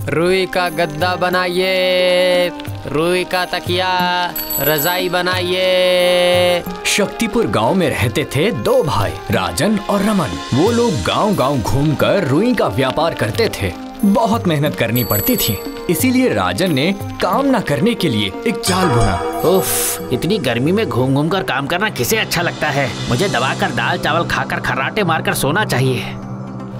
रुई का गद्दा बनाइए, रुई का तकिया, रजाई बनाइए। शक्तिपुर गांव में रहते थे दो भाई, राजन और रमन। वो लोग गांव-गांव घूमकर रुई का व्यापार करते थे। बहुत मेहनत करनी पड़ती थी, इसीलिए राजन ने काम न करने के लिए एक जाल बुना। उफ, इतनी गर्मी में घूम घूम कर काम करना किसे अच्छा लगता है। मुझे दबाकर दाल चावल खाकर खर्राटे मारकर सोना चाहिए।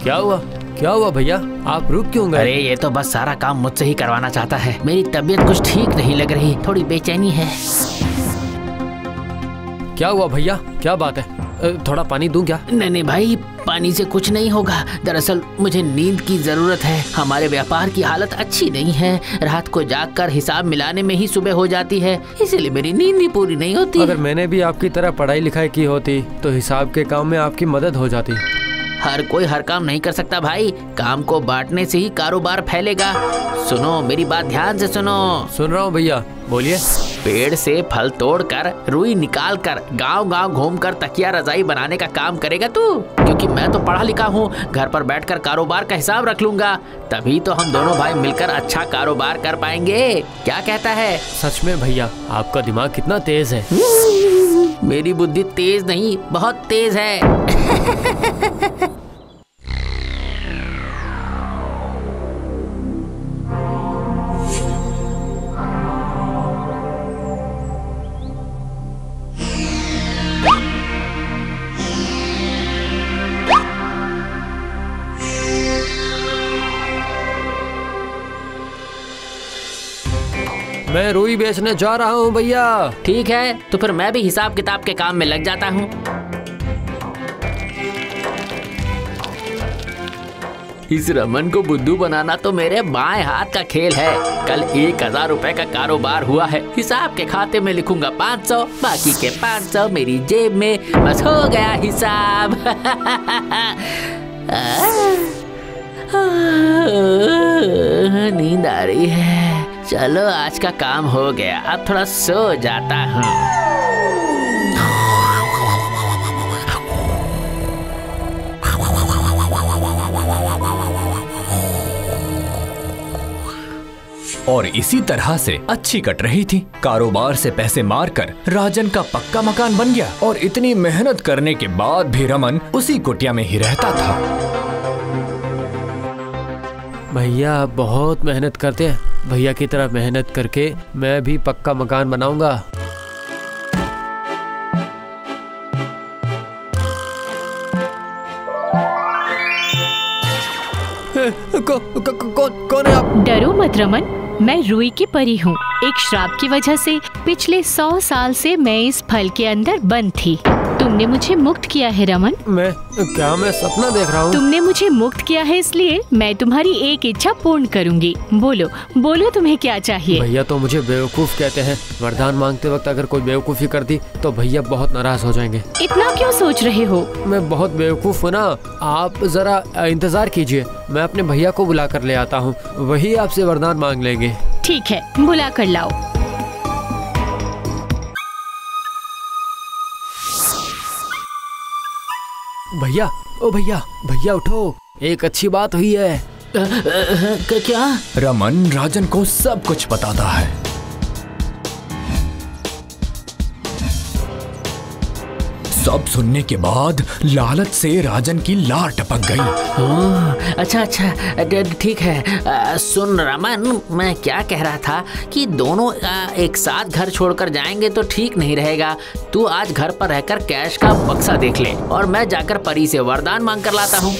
क्या हुआ? क्या हुआ भैया, आप रुक क्यों गए? अरे ये तो बस सारा काम मुझसे ही करवाना चाहता है। मेरी तबीयत कुछ ठीक नहीं लग रही, थोड़ी बेचैनी है। क्या हुआ भैया, क्या बात है? थोड़ा पानी दूं क्या? नहीं भाई, पानी से कुछ नहीं होगा। दरअसल मुझे नींद की जरूरत है। हमारे व्यापार की हालत अच्छी नहीं है। रात को जागकर हिसाब मिलाने में ही सुबह हो जाती है, इसीलिए मेरी नींद भी पूरी नहीं होती। अगर मैंने भी आपकी तरह पढ़ाई लिखाई की होती तो हिसाब के काम में आपकी मदद हो जाती। हर कोई हर काम नहीं कर सकता भाई, काम को बांटने से ही कारोबार फैलेगा। सुनो मेरी बात ध्यान से सुनो। सुन रहा हूँ भैया, बोलिए। पेड़ से फल तोड़कर रुई निकालकर गांव-गांव घूमकर तकिया रजाई बनाने का काम करेगा तू? क्योंकि मैं तो पढ़ा लिखा हूँ, घर पर बैठकर कारोबार का हिसाब रख लूंगा। तभी तो हम दोनों भाई मिलकर अच्छा कारोबार कर पाएंगे। क्या कहता है? सच में भैया, आपका दिमाग कितना तेज है। मेरी बुद्धि तेज नहीं, बहुत तेज है। मैं रुई बेचने जा रहा हूँ भैया। ठीक है, तो फिर मैं भी हिसाब किताब के काम में लग जाता हूँ। इस रमन को बुद्धू बनाना तो मेरे बाएं हाथ का खेल है। कल 1000 रुपए का कारोबार हुआ है। हिसाब के खाते में लिखूंगा 500, बाकी के 500 मेरी जेब में। बस हो गया हिसाब। नींद आ रही है। चलो आज का काम हो गया, अब थोड़ा सो जाता हूँ। और इसी तरह से अच्छी कट रही थी। कारोबार से पैसे मारकर राजन का पक्का मकान बन गया। और इतनी मेहनत करने के बाद भी रमन उसी कुटिया में ही रहता था। भैया आप बहुत मेहनत करते हैं। भैया की तरह मेहनत करके मैं भी पक्का मकान बनाऊंगा। कौन है आप? डरो मत रमन, मैं रुई की परी हूँ। एक श्राप की वजह से पिछले 100 साल से मैं इस फल के अंदर बंद थी। तुमने मुझे मुक्त किया है रमन। मैं सपना देख रहा हूँ? तुमने मुझे मुक्त किया है, इसलिए मैं तुम्हारी एक इच्छा पूर्ण करूँगी। बोलो बोलो, तुम्हें क्या चाहिए? भैया तो मुझे बेवकूफ कहते हैं। वरदान मांगते वक्त अगर कोई बेवकूफी कर दी तो भैया बहुत नाराज हो जाएंगे। इतना क्यों सोच रहे हो? मैं बहुत बेवकूफ हूँ ना। आप जरा इंतजार कीजिए, मैं अपने भैया को बुला कर ले आता हूँ, वही आपसे वरदान मांग लेंगे। ठीक है, बुला कर लाओ। भैया, ओ भैया, भैया उठो, एक अच्छी बात हुई है। क्या? रमन राजन को सब कुछ बताता है। सब सुनने के बाद लालच से राजन की लार टपक गई। अच्छा ठीक है। सुन रमन, मैं क्या कह रहा था कि दोनों एक साथ घर छोड़कर जाएंगे तो ठीक नहीं रहेगा। तू आज घर पर रहकर कैश का बक्सा देख ले और मैं जाकर परी से वरदान मांग कर लाता हूँ।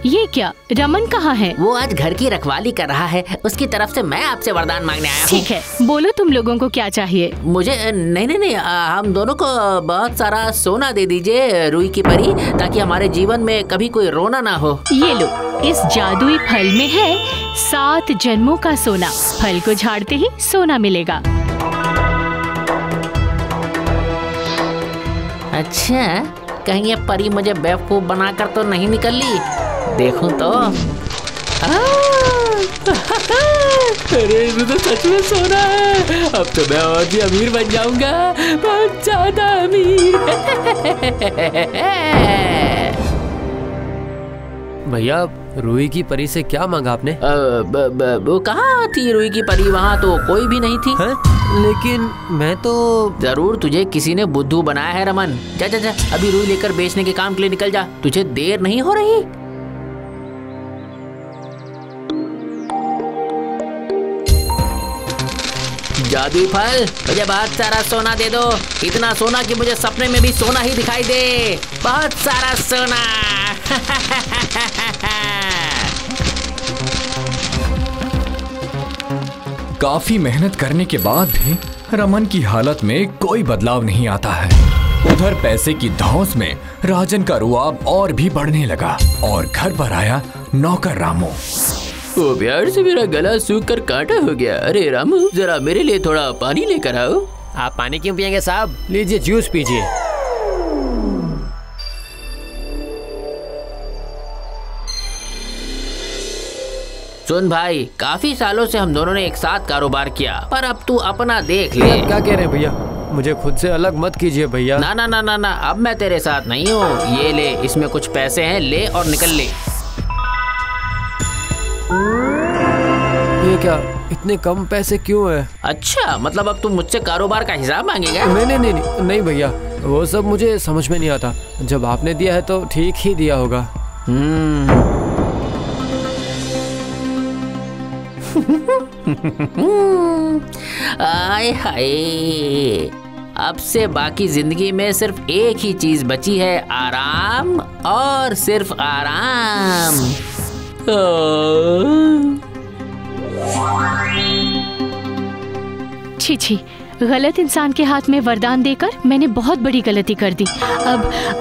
ये क्या, रमन कहाँ है? वो आज घर की रखवाली कर रहा है, उसकी तरफ से मैं आपसे वरदान मांगने आया हूँ। ठीक है, बोलो तुम लोगों को क्या चाहिए? मुझे नहीं, हम दोनों को बहुत सारा सोना दे दीजिए रुई की परी, ताकि हमारे जीवन में कभी कोई रोना ना हो। ये लो, इस जादुई फल में है 7 जन्मों का सोना। फल को झाड़ते ही सोना मिलेगा। अच्छा, कहीं ये परी मुझे बेवकूफ बनाकर तो नहीं निकल ली? देखूं तो। अरे ये तो सच में सोना है। अब तो मैं और भी अमीर बन जाऊंगा, बहुत ज्यादा अमीर। भैया रूही की परी से क्या मांगा आपने? वो कहाँ थी रूही की परी? वहाँ तो कोई भी नहीं थी। है? लेकिन मैं तो जरूर तुझे किसी ने बुद्धू बनाया है रमन। जा जा जा, अभी रूही लेकर बेचने के काम के लिए निकल जा, तुझे देर नहीं हो रही। जादुई फल, मुझे बहुत सारा सोना दे दो, इतना सोना कि मुझे सपने में भी सोना ही दिखाई दे, बहुत सारा सोना। काफी मेहनत करने के बाद भी रमन की हालत में कोई बदलाव नहीं आता है। उधर पैसे की धौंस में राजन का रुआब और भी बढ़ने लगा और घर पर आया नौकर रामू। वो प्यार से मेरा गला सूख कर कांटा हो गया। अरे रामू, जरा मेरे लिए थोड़ा पानी लेकर आओ। आप पानी क्यों पियेंगे साहब? लीजिए जूस पीजिए। सुन भाई, काफी सालों से हम दोनों ने एक साथ कारोबार किया, पर अब तू अपना देख ले। क्या कह रहे हैं भैया? मुझे खुद से अलग मत कीजिए भैया। ना ना ना ना ना, अब मैं तेरे साथ नहीं हूँ। ये ले, इसमें कुछ पैसे हैं, ले और निकल ले। ये क्या, इतने कम पैसे क्यों है? अच्छा, मतलब अब तू मुझसे कारोबार का हिसाब मांगेगा? नहीं भैया, वो सब मुझे समझ में नहीं आता। जब आपने दिया है तो ठीक ही दिया होगा। आय हाय, अब से बाकी जिंदगी में सिर्फ एक ही चीज बची है, आराम और सिर्फ आराम। छी छी, गलत इंसान के हाथ में वरदान देकर मैंने बहुत बड़ी गलती कर दी।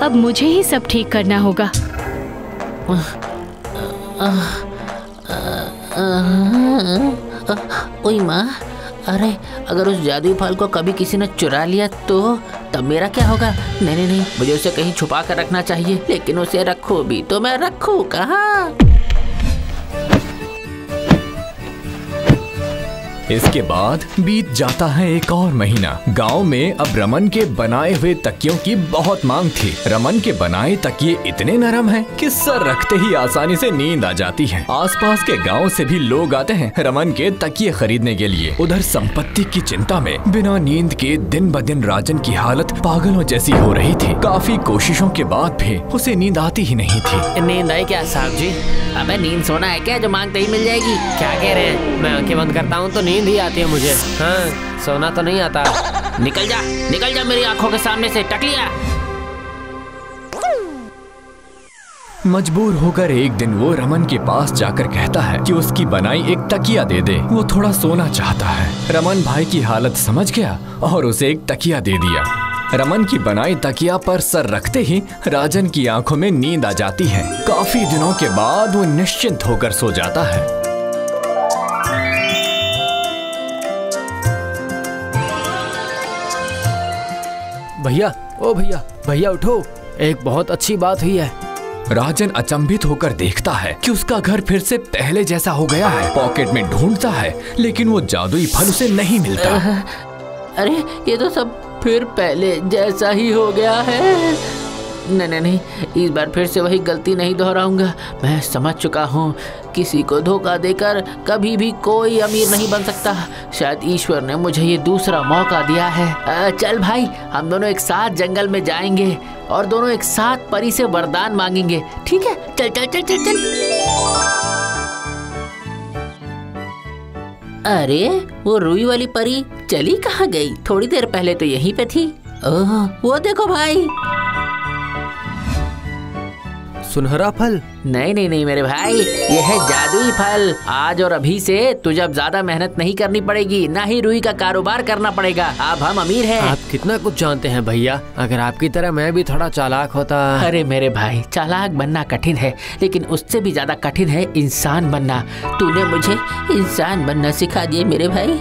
अब मुझे ही सब ठीक करना होगा। ओए माँ, अरे अगर उस जादुई फल को कभी किसी ने चुरा लिया तो तब मेरा क्या होगा? नहीं नहीं नहीं, मुझे उसे कहीं छुपा कर रखना चाहिए, लेकिन उसे रखूं भी तो मैं रखूं कहाँ? इसके बाद बीत जाता है एक और महीना। गांव में अब रमन के बनाए हुए तकियों की बहुत मांग थी। रमन के बनाए तकिए इतने नरम हैं कि सर रखते ही आसानी से नींद आ जाती है। आसपास के गांव से भी लोग आते हैं रमन के तकिए खरीदने के लिए। उधर संपत्ति की चिंता में बिना नींद के दिन ब दिन राजन की हालत पागलों जैसी हो रही थी। काफी कोशिशों के बाद भी उसे नींद आती ही नहीं थी। नींद आई क्या साहब जी? अबे नींद सोना है क्या जो मांगते ही मिल जाएगी? क्या कह रहे हैं? मैं आंखें बंद करता हूँ तो नींद ही आती है मुझे। हाँ, सोना तो नहीं आता। निकल जा मेरी आंखों के सामने से, टकलिया। मजबूर होकर एक दिन वो रमन के पास जाकर कहता है कि उसकी बनाई एक तकिया दे दे, वो थोड़ा सोना चाहता है। रमन भाई की हालत समझ गया और उसे एक तकिया दे दिया। रमन की बनाई तकिया पर सर रखते ही राजन की आंखों में नींद आ जाती है। काफी दिनों के बाद वो निश्चिंत होकर सो जाता है। भैया, ओ भैया, भैया उठो, एक बहुत अच्छी बात हुई है। राजन अचंभित होकर देखता है कि उसका घर फिर से पहले जैसा हो गया है। पॉकेट में ढूंढता है लेकिन वो जादुई फल उसे नहीं मिलता। अरे ये तो सब फिर पहले जैसा ही हो गया है। नहीं, इस बार फिर से वही गलती नहीं दोहराऊंगा। मैं समझ चुका हूँ, किसी को धोखा देकर कभी भी कोई अमीर नहीं बन सकता। शायद ईश्वर ने मुझे ये दूसरा मौका दिया है। चल भाई, हम दोनों एक साथ जंगल में जाएंगे और दोनों एक साथ परी से वरदान मांगेंगे, ठीक है? चल चल चल चल चल। अरे वो रूही वाली परी चली कहाँ गई? थोड़ी देर पहले तो यहीं पे थी। ओह, वो देखो भाई, सुनहरा फल? नहीं मेरे भाई, ये है जादुई फल। आज और अभी से तुझे अब ज्यादा मेहनत नहीं करनी पड़ेगी, ना ही रूही का कारोबार करना पड़ेगा। अब हम अमीर हैं। आप कितना कुछ जानते हैं भैया। अगर आपकी तरह मैं भी थोड़ा चालाक होता। अरे मेरे भाई, चालाक बनना कठिन है, लेकिन उससे भी ज्यादा कठिन है इंसान बनना। तूने मुझे इंसान बनना सिखा दिया मेरे भाई।